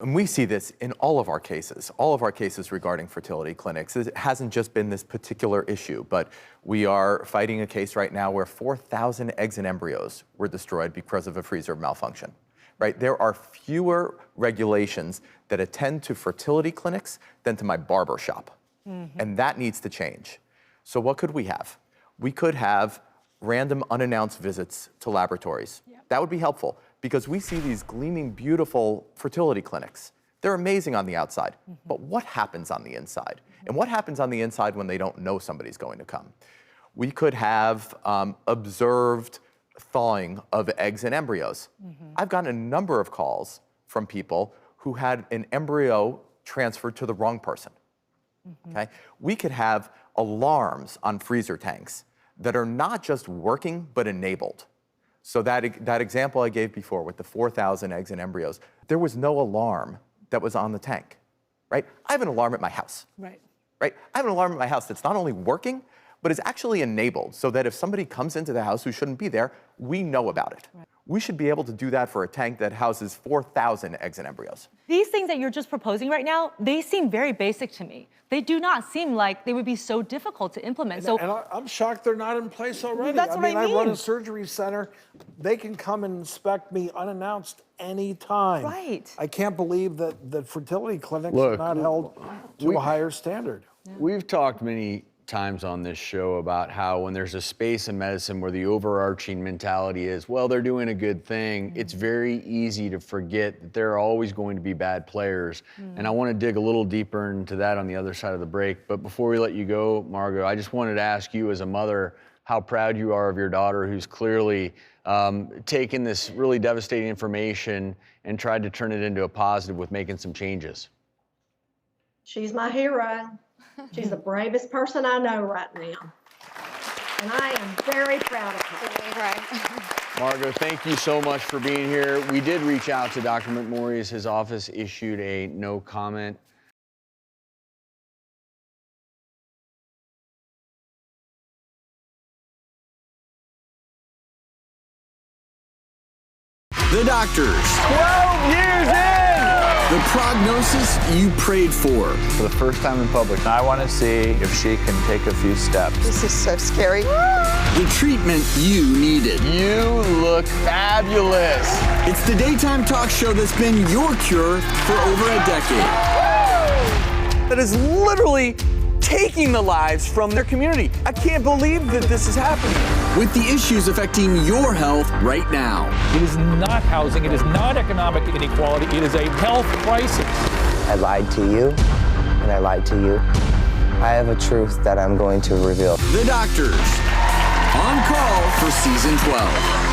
And we see this in all of our cases regarding fertility clinics. It hasn't just been this particular issue, but we are fighting a case right now where 4,000 eggs and embryos were destroyed because of a freezer malfunction, right? There are fewer regulations that attend to fertility clinics than to my barber shop, and that needs to change. So what could we have? We could have random unannounced visits to laboratories. That would be helpful, because we see these gleaming, beautiful fertility clinics. They're amazing on the outside, but what happens on the inside? And what happens on the inside when they don't know somebody's going to come? We could have observed thawing of eggs and embryos. I've gotten a number of calls from people who had an embryo transferred to the wrong person, okay? We could have alarms on freezer tanks that are not just working, but enabled. So that example I gave before with the 4,000 eggs and embryos, there was no alarm that was on the tank, right? I have an alarm at my house, right? I have an alarm at my house that's not only working, but is actually enabled so that if somebody comes into the house who shouldn't be there, we know about it. We should be able to do that for a tank that houses 4,000 eggs and embryos. These things that you're just proposing right now, they seem very basic to me. They do not seem like they would be so difficult to implement. And I'm shocked they're not in place already. That's what I mean. I run a surgery center. They can come and inspect me unannounced anytime. Right. I can't believe that fertility clinics are not held to a higher standard. We've talked many times on this show about how when there's a space in medicine where the overarching mentality is, well, they're doing a good thing, it's very easy to forget that there are always going to be bad players. And I want to dig a little deeper into that on the other side of the break. But before we let you go, Margot, I just wanted to ask you as a mother how proud you are of your daughter, who's clearly taken this really devastating information and tried to turn it into a positive with making some changes. She's my hero. She's the bravest person I know right now. And I am very proud of her. Margot, thank you so much for being here. We did reach out to Dr. McMorris. His office issued a no comment. The doctors. 12 years in! The prognosis you prayed for. For the first time in public, I want to see if she can take a few steps. This is so scary. The treatment you needed. You look fabulous. It's the daytime talk show that's been your cure for over a decade. That is literally taking the lives from their community. I can't believe that this is happening. With the issues affecting your health right now. It is not housing, it is not economic inequality, it is a health crisis. I lied to you, and I lied to you. I have a truth that I'm going to reveal. The Doctors, on call for season 12.